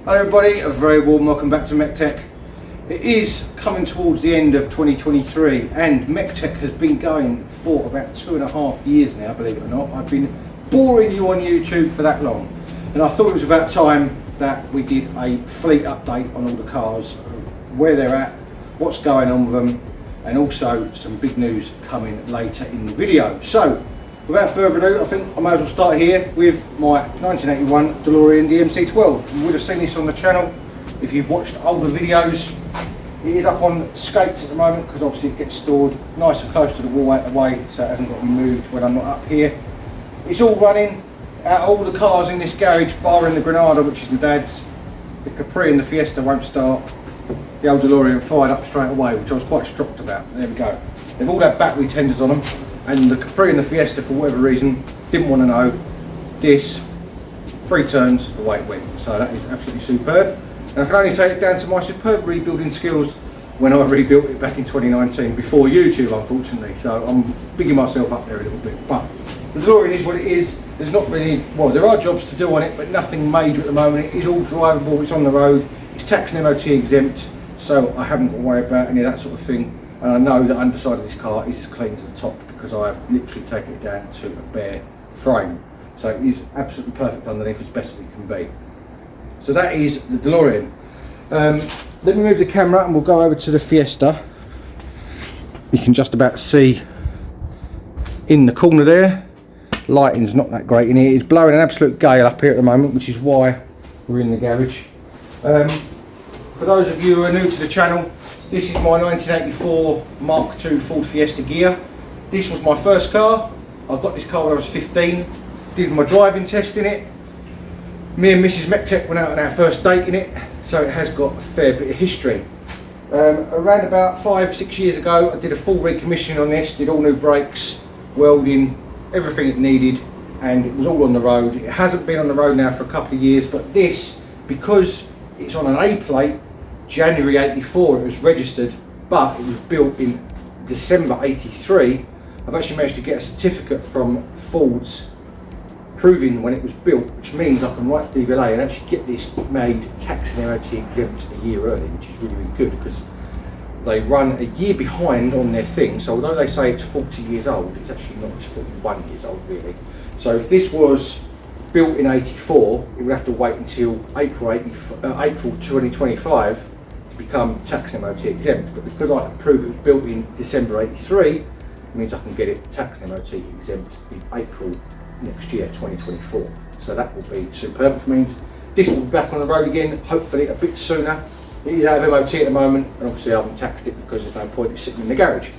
Hello everybody, a very warm welcome back to MEC-TEC. It is coming towards the end of 2023 and MEC-TEC has been going for about 2.5 years now, believe it or not. I've been boring you on YouTube for that long and I thought it was about time that we did a fleet update on all the cars, where they're at, what's going on with them, and also some big news coming later in the video. So without further ado, I think I might as well start here with my 1981 DeLorean MC12. You would have seen this on the channel if you've watched older videos. It is up on skates at the moment because obviously it gets stored nice and close to the wall out the way, so it hasn't got to be moved when I'm not up here. It's all running. Out of all the cars in this garage, barring the Granada, which is my dad's, the Capri and the Fiesta won't start. The old DeLorean fired up straight away, which I was quite shocked about. There we go. They've all had battery tenders on them, and the Capri and the Fiesta, for whatever reason, didn't want to know. This, 3 turns, away it went. So that is absolutely superb. And I can only say it down to my superb rebuilding skills when I rebuilt it back in 2019, before YouTube unfortunately. So I'm bigging myself up there a little bit. But the DeLorean is what it is. There's not really, well, there are jobs to do on it, but nothing major at the moment. It is all drivable, it's on the road, it's tax and MOT exempt, so I haven't got to worry about any of that sort of thing. And I know the underside of this car is as clean as the top because I have literally taken it down to a bare frame. So it is absolutely perfect underneath, as best as it can be. So that is the DeLorean. Let me move the camera and we'll go over to the Fiesta. You can just about see in the corner there. Lighting's not that great in here. It's blowing an absolute gale up here at the moment, which is why we're in the garage. For those of you who are new to the channel, this is my 1984 Mark II Ford Fiesta gear. This was my first car. I got this car when I was 15. Did my driving test in it. Me and Mrs MEC-TEC went out on our first date in it, so it has got a fair bit of history. Around about 5-6 years ago, I did a full recommissioning on this, did all new brakes, welding, everything it needed, and it was all on the road. It hasn't been on the road now for a couple of years, but this, because it's on an A plate, January 84 it was registered, but it was built in December 83. I've actually managed to get a certificate from Ford's proving when it was built, which means I can write to DVLA and actually get this made tax and MOT exempt a year early, which is really, really good because they run a year behind on their thing. So although they say it's 40 years old, it's actually not, it's 41 years old really. So if this was built in 84, it would have to wait until April 2025 to become tax and MOT exempt. But because I can prove it was built in December 83, it means I can get it tax and MOT exempt in April next year, 2024. So that will be superb, which means this will be back on the road again, hopefully a bit sooner. It is out of MOT at the moment, and obviously I haven't taxed it because there's no point in sitting in the garage.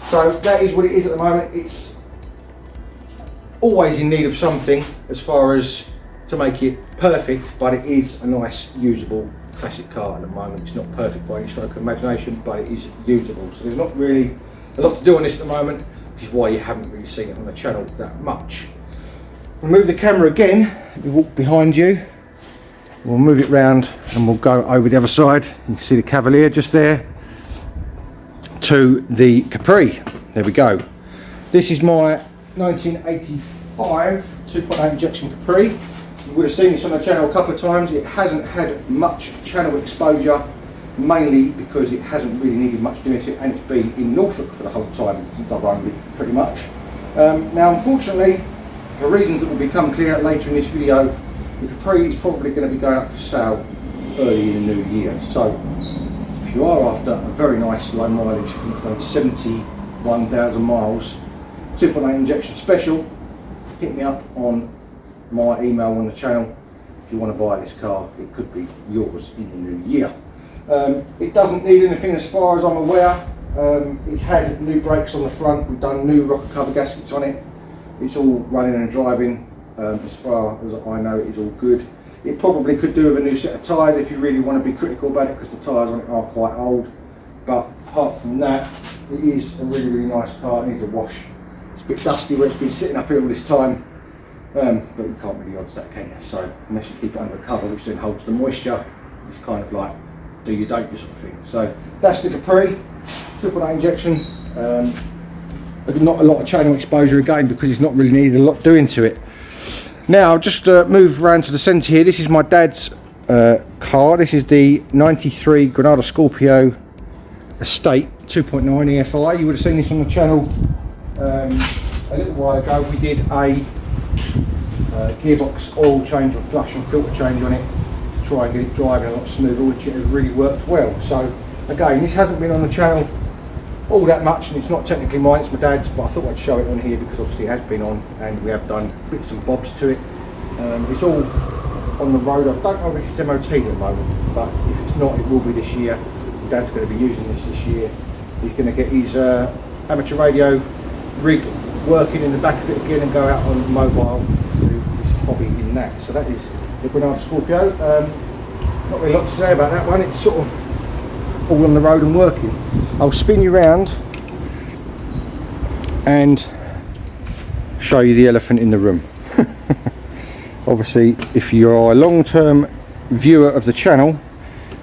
So that is what it is at the moment. It's always in need of something as far as to make it perfect, but it is a nice, usable classic car at the moment. It's not perfect by any stroke of imagination, but it is usable. So there's not really a lot to do on this at the moment, which is why you haven't really seen it on the channel that much. We'll move the camera again, we walk behind you. We'll move it round and we'll go over the other side. You can see the Cavalier just there to the Capri. There we go. This is my 1985 2.8 injection Capri. You would have seen this on the channel a couple of times. It hasn't had much channel exposure, mainly because it hasn't really needed much doing to it, and it's been in Norfolk for the whole time since I've owned it, pretty much. Now unfortunately, for reasons that will become clear later in this video, the Capri is probably going to be going up for sale early in the new year. So if you are after a very nice low mileage, I think it's done 71,000 miles, 2.8 injection special, hit me up on my email on the channel. If you want to buy this car, it could be yours in the new year. It doesn't need anything as far as I'm aware. It's had new brakes on the front, we've done new rocker cover gaskets on it. It's all running and driving. As far as I know, it is all good. It probably could do with a new set of tyres if you really want to be critical about it, because the tyres on it are quite old. But apart from that, it is a really, really nice car. It needs a wash. It's a bit dusty where it's been sitting up here all this time, but you can't really odds that, can you? So unless you keep it under a cover, which then holds the moisture, it's kind of like do you don't you sort of thing. So that's the Capri, 2.8 injection. Not a lot of channel exposure again because it's not really needed a lot doing to it. Now just move around to the centre here. This is my dad's car. This is the 93 Granada Scorpio Estate 2.9 EFI. You would have seen this on the channel a little while ago. We did a gearbox oil change and flush and filter change on it to try and get it driving a lot smoother, which it has really worked well. So again, this hasn't been on the channel all that much, and it's not technically mine, it's my dad's, but I thought I'd show it on here because obviously it has been on and we have done bits and bobs to it. It's all on the road. I don't know if it's MOT at the moment, but if it's not, it will be this year. My dad's going to be using this year. He's going to get his amateur radio rig working in the back of it again and go out on mobile to do his hobby in that. So that is the Granada Scorpio. Not really a lot to say about that one. It's sort of all on the road and working. I'll spin you round and show you the elephant in the room. Obviously, if you are a long-term viewer of the channel,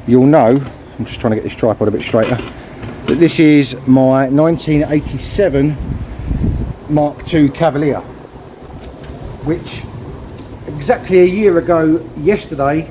you'll know, I'm just trying to get this tripod a bit straighter, that this is my 1987 Mark II Cavalier, which exactly a year ago yesterday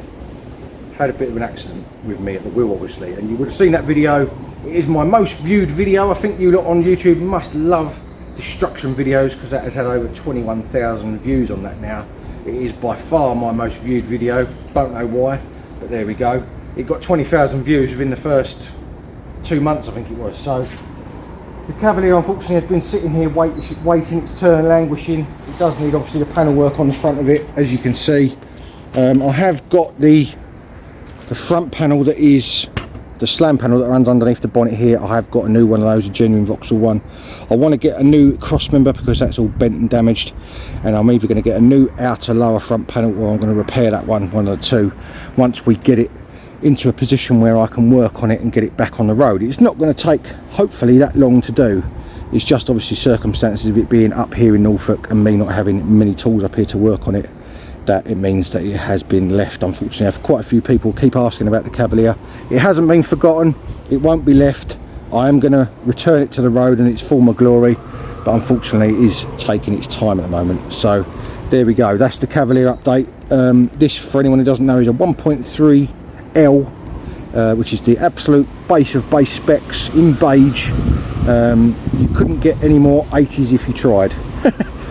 had a bit of an accident with me at the wheel, obviously, and you would have seen that video. It is my most viewed video. I think you lot on YouTube must love destruction videos because that has had over 21,000 views on that now. It is by far my most viewed video. Don't know why, but there we go. It got 20,000 views within the first 2 months, I think it was. So the Cavalier unfortunately has been sitting here waiting its turn, languishing. It does need obviously the panel work on the front of it, as you can see. I have got the front panel that is the slam panel that runs underneath the bonnet here. I have got a new one of those, a genuine Vauxhall one. I want to get a new cross member because that's all bent and damaged, and I'm either going to get a new outer lower front panel or I'm going to repair that one of the two once we get it into a position where I can work on it and get it back on the road. It's not going to take hopefully that long to do. It's just obviously circumstances of it being up here in Norfolk and me not having many tools up here to work on it, that it means that it has been left. Unfortunately, I have quite a few people keep asking about the Cavalier. It hasn't been forgotten, it won't be left. I am going to return it to the road in its former glory, but unfortunately it is taking its time at the moment. So there we go, that's the Cavalier update. This, for anyone who doesn't know, is a 1.3L, which is the absolute base of base specs in beige. You couldn't get any more 80s if you tried.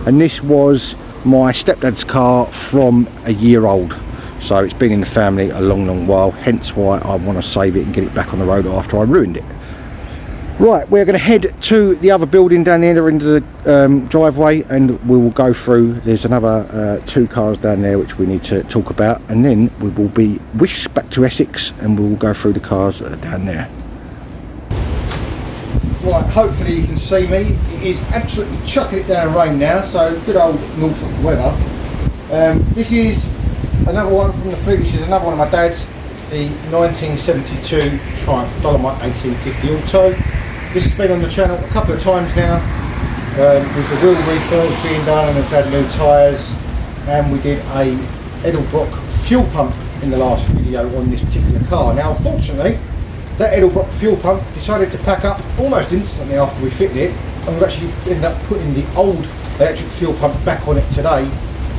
And this was my stepdad's car from a year old, so it's been in the family a long while, hence why I want to save it and get it back on the road after I ruined it. Right, we're going to head to the other building down the end of the driveway, and we will go through. There's another 2 cars down there which we need to talk about, and then we will be whisked back to Essex and we will go through the cars that are down there. Right, hopefully you can see me. It is absolutely chucking it down rain now, so good old Norfolk weather. This is another one from the fleet. This is another one of my dad's. It's the 1972 Triumph Dolomite 1850 Auto. This has been on the channel a couple of times now, with the wheel refurbs being done, and it's had new tyres, and we did a Edelbrock fuel pump in the last video on this particular car. Now unfortunately, that Edelbrock fuel pump decided to pack up almost instantly after we fitted it, and we've actually ended up putting the old electric fuel pump back on it today,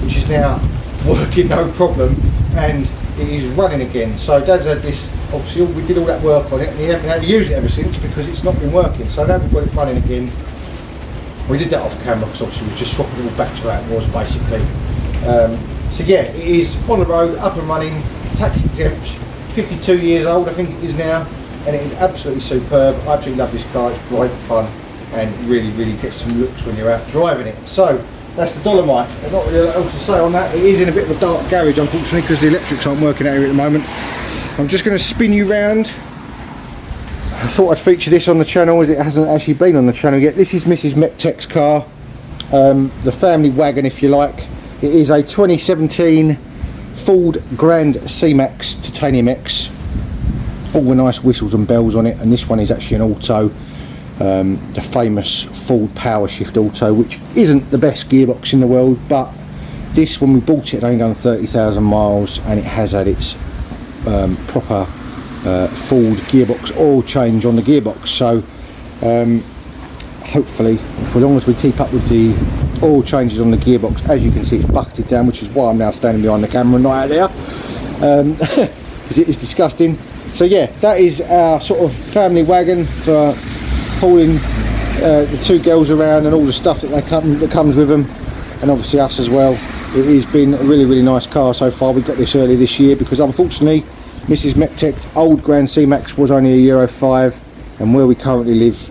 which is now working no problem, and it is running again. So Dad's had this, obviously we did all that work on it and he hasn't been able to use it ever since because it's not been working. So now we've got it running again. We did that off camera because obviously we was just swapping it all back to how it was basically. So yeah, it is on the road, up and running, tax exempt, 52 years old I think it is now, and it is absolutely superb. I absolutely love this car, it's great fun and really gets some looks when you're out driving it. So that's the Dolomite. There's not really a lot else to say on that. It is in a bit of a dark garage unfortunately because the electrics aren't working out here at the moment. I'm just going to spin you round. I thought I'd feature this on the channel as it hasn't actually been on the channel yet. This is Mrs. MEC-TEC's car, the family wagon if you like. It is a 2017 Ford Grand C-Max Titanium X. All the nice whistles and bells on it, and this one is actually an auto, the famous Ford Power Shift Auto, which isn't the best gearbox in the world, but this, when we bought it, only done 30,000 miles, and it has had its proper Ford gearbox oil change on the gearbox. So hopefully, for as long as we keep up with the oil changes on the gearbox, as you can see it's bucketed down, which is why I'm now standing behind the camera and not out there. because it is disgusting. So yeah, that is our sort of family wagon for hauling the two girls around and all the stuff that comes with them, and obviously us as well. It has been a really nice car so far. We got this early this year because unfortunately Mrs. MEC-TEC's old Grand C-Max was only a Euro 5, and where we currently live,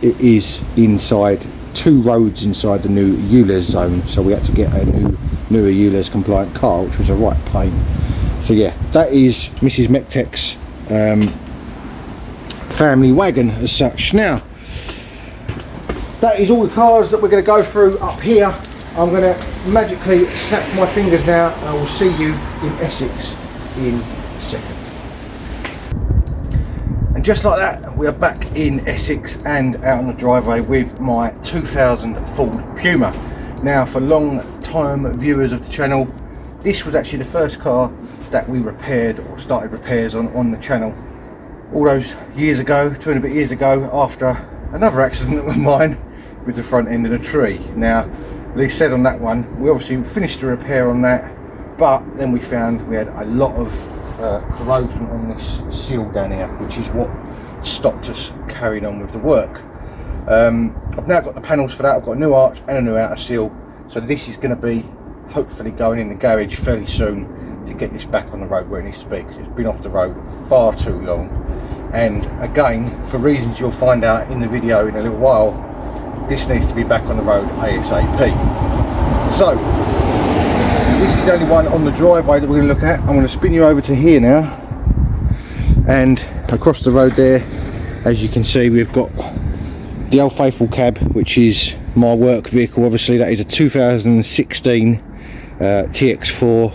it is inside 2 roads inside the new ULEZ zone, so we had to get a newer ULEZ compliant car, which was a right pain. So yeah, that is Mrs. MEC-TEC's family wagon as such. Now, that is all the cars that we're going to go through up here. I'm going to magically snap my fingers now, and I will see you in Essex in a second. And just like that, we are back in Essex and out on the driveway with my 2000 Ford Puma. Now, for long time viewers of the channel, this was actually the first car that we repaired or started repairs on the channel all those years ago, 2 and a bit years ago, after another accident of mine with the front end of a tree. Now, Lee said on that one, we obviously finished the repair on that, but then we found we had a lot of corrosion on this seal down here, which is what stopped us carrying on with the work. I've now got the panels for that. I've got a new arch and a new outer seal, so this is going to be hopefully going in the garage fairly soon to get this back on the road where it needs to be, because it's been off the road far too long. And again, for reasons you'll find out in the video in a little while, this needs to be back on the road ASAP. So this is the only one on the driveway that we're going to look at. I'm going to spin you over to here now, and across the road there, as you can see, we've got the old faithful cab, which is my work vehicle. Obviously that is a 2016 TX4,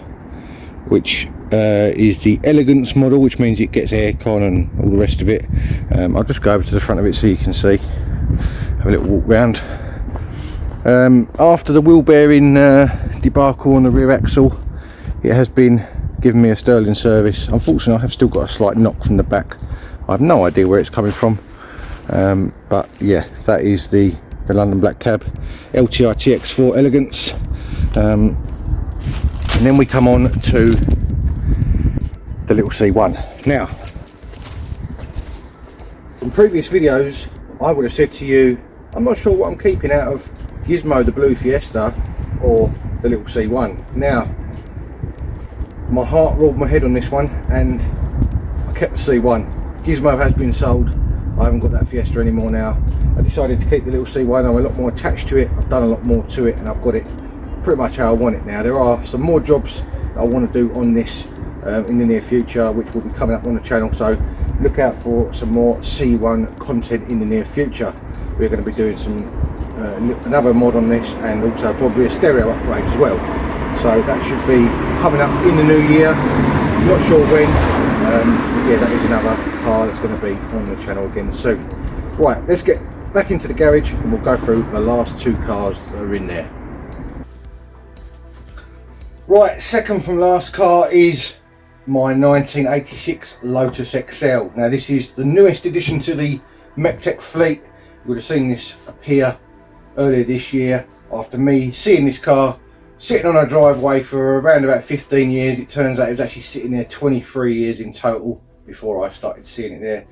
which is the elegance model, which means it gets aircon and all the rest of it. I'll just go over to the front of it so you can see, have a little walk round. After the wheel bearing debacle on the rear axle, it has been giving me a sterling service. Unfortunately, I have still got a slight knock from the back. I have no idea where it's coming from, but yeah, that is the London Black Cab LTI TX4 Elegance. And then we come on to the little C1. Now, from previous videos, I would have said to you, I'm not sure what I'm keeping out of Gizmo the blue Fiesta or the little C1. Now, my heart rolled my head on this one, and I kept the C1. Gizmo has been sold. I haven't got that Fiesta anymore now. I decided to keep the little C1. I'm a lot more attached to it. I've done a lot more to it, and I've got it pretty much how I want it now. There are some more jobs that I want to do on this in the near future, which will be coming up on the channel, so look out for some more C1 content in the near future. We're going to be doing some another mod on this, and also probably a stereo upgrade as well, so that should be coming up in the new year. Not sure when. Yeah, that is another car that's going to be on the channel again soon. Right, let's get back into the garage and we'll go through the last 2 cars that are in there. Right, second from last car is my 1986 Lotus Excel. Now, this is the newest addition to the MEC-TEC fleet. You would have seen this appear earlier this year after me seeing this car sitting on our driveway for around about 15 years. It turns out it was actually sitting there 23 years in total before I started seeing it there,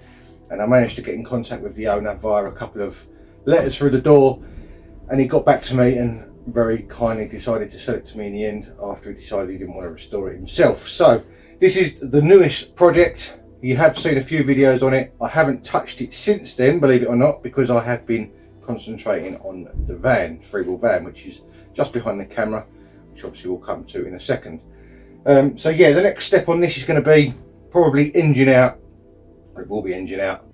and I managed to get in contact with the owner via a couple of letters through the door, and he got back to me and very kindly decided to sell it to me in the end, after he decided he didn't want to restore it himself. So this is the newest project. You have seen a few videos on it. I haven't touched it since then, believe it or not, because I have been concentrating on the van, 3-wheel van, which is just behind the camera, which obviously we'll come to in a second. So yeah, the next step on this is going to be probably engine out. It will be engine out.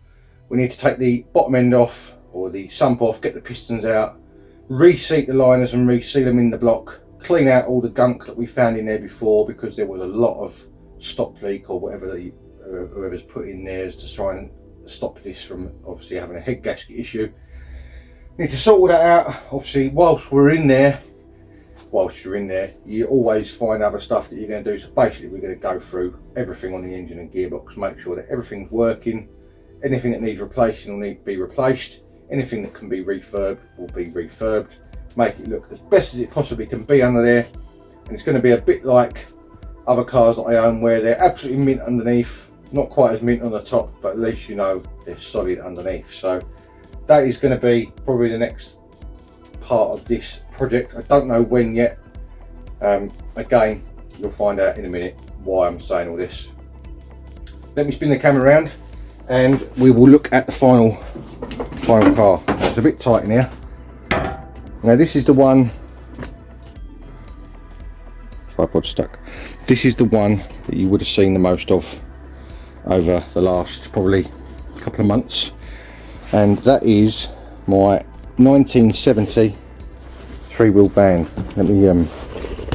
We need to take the bottom end off, or the sump off, get the pistons out, reseat the liners and reseal them in the block, clean out all the gunk that we found in there before, because there was a lot of stop leak or whatever whoever's put in there is to try and stop this from obviously having a head gasket issue. Need to sort all that out. Obviously, whilst you're in there, you always find other stuff that you're going to do. So basically, we're going to go through everything on the engine and gearbox, make sure that everything's working. Anything that needs replacing will need to be replaced. Anything that can be refurbed will be refurbed. Make it look as best as it possibly can be under there. And it's going to be a bit like other cars that I own where they're absolutely mint underneath, not quite as mint on the top, but at least you know they're solid underneath. So that is going to be probably the next part of this project. I don't know when yet. Again, you'll find out in a minute why I'm saying all this. Let me spin the camera around and we will look at the final car. It's a bit tight in here. Now this is the one, tripod stuck. This is the one that you would have seen the most of over the last probably couple of months, and that is my 1970 three-wheel van. Let me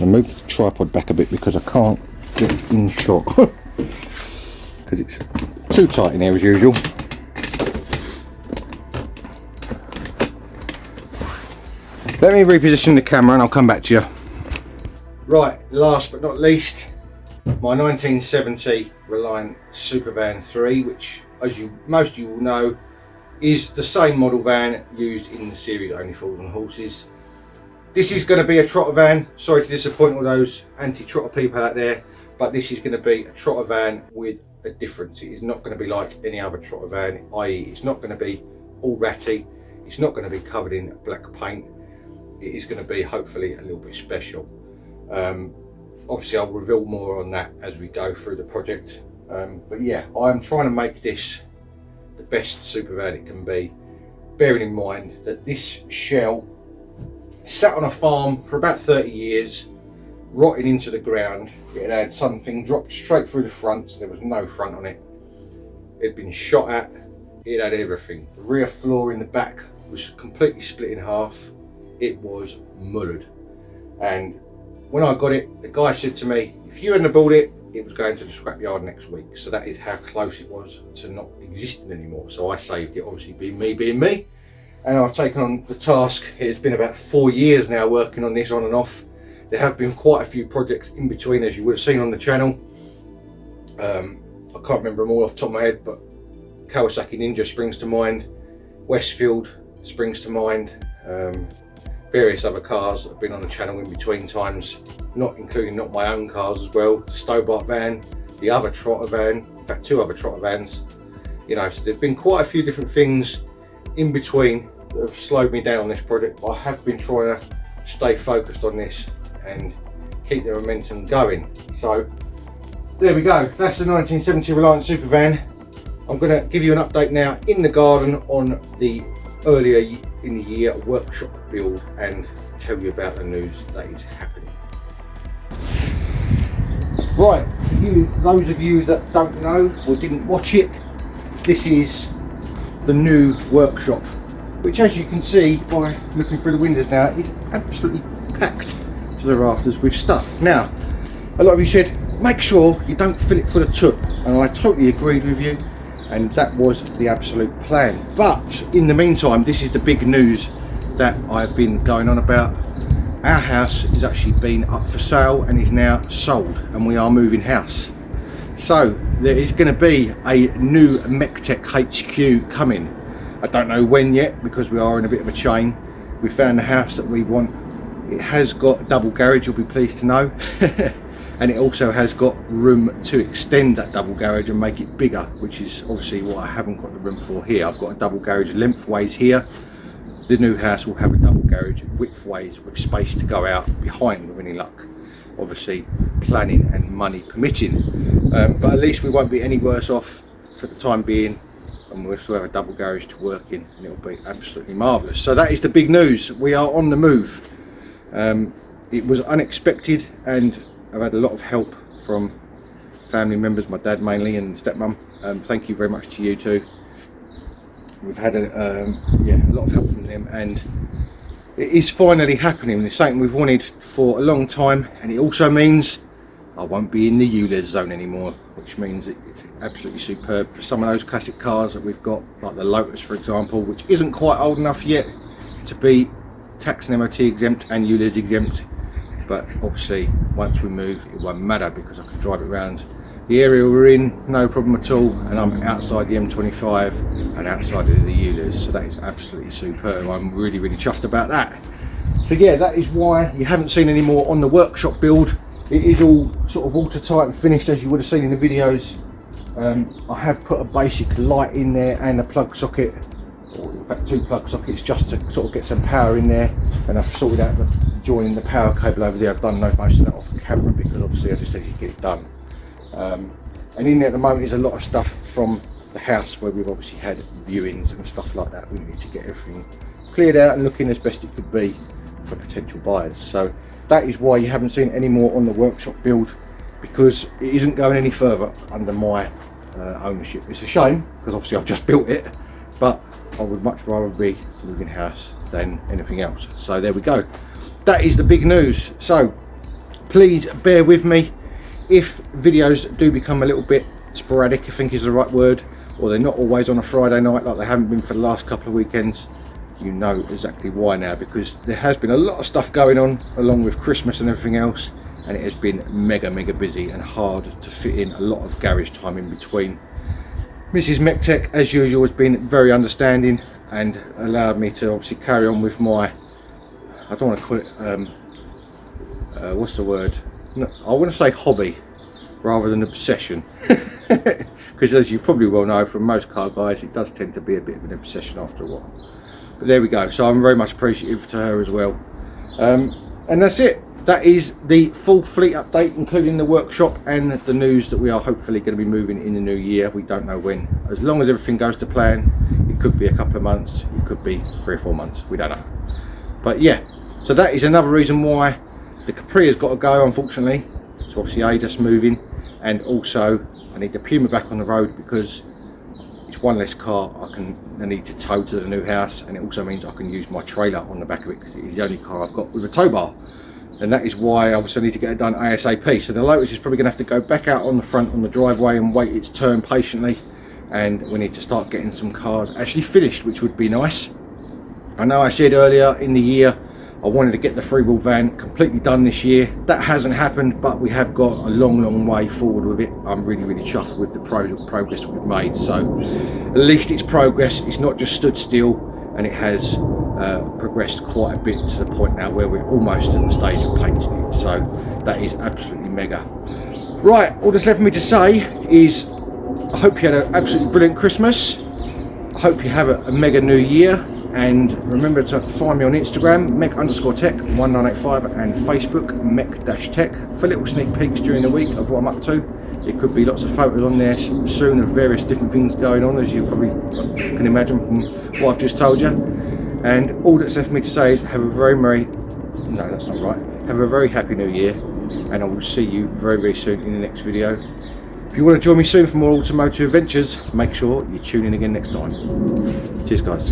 move the tripod back a bit because I can't get in shot because it's too tight in here as usual. Let me reposition the camera and I'll come back to you. Right, last but not least, my 1970 Reliant Supervan 3, which as most of you will know is the same model van used in the series Only Fools and Horses. This is going to be a trotter van. Sorry to disappoint all those anti-trotter people out there, but this is going to be a trotter van with a difference. It is not going to be like any other trotter van, i.e. it's not going to be all ratty, it's not going to be covered in black paint. It is going to be hopefully a little bit special. Obviously I'll reveal more on that as we go through the project, but yeah, I'm trying to make this the best Supervan it can be, bearing in mind that this shell sat on a farm for about 30 years, rotting into the ground. It had something dropped straight through the front, so there was no front on it. It had been shot at, it had everything. The rear floor in the back was completely split in half. It was mullered, and when I got it, the guy said to me, if you hadn't bought it, it was going to the scrapyard next week. So that is how close it was to not existing anymore. So I saved it, obviously being me, and I've taken on the task. It's been about 4 years now working on this on and off. There have been quite a few projects in between, as you would have seen on the channel. I can't remember them all off the top of my head, but Kawasaki Ninja springs to mind, Westfield springs to mind, various other cars that have been on the channel in between times, not my own cars as well, the Stobart van, the other trotter van, in fact 2 other trotter vans, you know, so there've been quite a few different things in between that have slowed me down on this project, but I have been trying to stay focused on this and keep the momentum going. So there we go, that's the 1970 Reliant Supervan. I'm going to give you an update now in the garden on the earlier in the year workshop build and tell you about the news that is happening. Right, for those of you that don't know or didn't watch it, this is the new workshop, which as you can see by looking through the windows now is absolutely packed to the rafters with stuff. Now, a lot of you said make sure you don't fill it full of took, and I totally agreed with you, and that was the absolute plan. But in the meantime, this is the big news that I've been going on about. Our house has actually been up for sale and is now sold, and we are moving house. So there is going to be a new MEC-TEC HQ coming. I don't know when yet because we are in a bit of a chain. We found the house that we want. It has got a double garage, you'll be pleased to know. And it also has got room to extend that double garage and make it bigger, which is obviously what I haven't got the room for here. I've got a double garage lengthways here. The new house will have a double garage widthways with space to go out behind with any luck. Obviously planning and money permitting, but at least we won't be any worse off for the time being, and we'll still have a double garage to work in, and it'll be absolutely marvellous. So that is the big news. We are on the move. It was unexpected, and I've had a lot of help from family members, my dad mainly and stepmum. Thank you very much to you too. We've had a lot of help from them, and it is finally happening. It's something we've wanted for a long time, and it also means I won't be in the ULEZ zone anymore, which means it's absolutely superb for some of those classic cars that we've got, like the Lotus for example, which isn't quite old enough yet to be tax and MOT exempt and ULEZ exempt. But obviously once we move it won't matter because I can drive it around the area we're in, no problem at all, and I'm outside the M25 and outside of the ULEZ, so that is absolutely superb. I'm really chuffed about that. So yeah, that is why you haven't seen any more on the workshop build. It is all sort of watertight and finished, as you would have seen in the videos. I have put a basic light in there and a plug socket, or in fact 2 plug sockets, just to sort of get some power in there. And I've sorted out joining the power cable over there. I've done most of that off camera because obviously I just said you get it done. And in there at the moment is a lot of stuff from the house where we've obviously had viewings and stuff like that. We need to get everything cleared out and looking as best it could be for potential buyers. So that is why you haven't seen any more on the workshop build, because it isn't going any further under my ownership. It's a shame because obviously I've just built it, but I would much rather be moving house than anything else. So there we go. That is the big news. So please bear with me if videos do become a little bit sporadic, I think is the right word, or they're not always on a Friday night like they haven't been for the last couple of weekends. You know exactly why now, because there has been a lot of stuff going on along with Christmas and everything else, and it has been mega busy and hard to fit in a lot of garage time in between. Mrs. MEC-TEC, as usual, has been very understanding and allowed me to obviously carry on with my, I don't want to call it, what's the word? No, I want to say hobby rather than obsession, because as you probably well know from most car guys, it does tend to be a bit of an obsession after a while. But there we go. So I'm very much appreciative to her as well. And that's it. That is the full fleet update, including the workshop and the news that we are hopefully going to be moving in the new year. We don't know when. As long as everything goes to plan, it could be a couple of months, it could be 3 or 4 months, we don't know. But yeah, so that is another reason why the Capri has got to go, unfortunately. So obviously aid us moving, and also I need the Puma back on the road because it's one less car I need to tow to the new house, and it also means I can use my trailer on the back of it because it is the only car I've got with a tow bar. And that is why obviously I need to get it done ASAP. So the Lotus is probably going to have to go back out on the front on the driveway and wait its turn patiently, and we need to start getting some cars actually finished, which would be nice. I know I said earlier in the year I wanted to get the 3-wheel van completely done this year. That hasn't happened, but we have got a long way forward with it. I'm really chuffed with the progress we've made. So at least it's progress, it's not just stood still, and it has progressed quite a bit to the point now where we're almost at the stage of painting it. So that is absolutely mega. Right, all that's left for me to say is I hope you had an absolutely brilliant Christmas. I hope you have a mega new year. And remember to find me on Instagram, MEC_TEC 1985, and Facebook, MEC-TEC, for little sneak peeks during the week of what I'm up to. There could be lots of photos on there soon of various different things going on, as you probably can imagine from what I've just told you. And all that's left for me to say is have a very happy new year, and I will see you very soon in the next video. If you want to join me soon for more automotive adventures, make sure you tune in again next time. Cheers guys.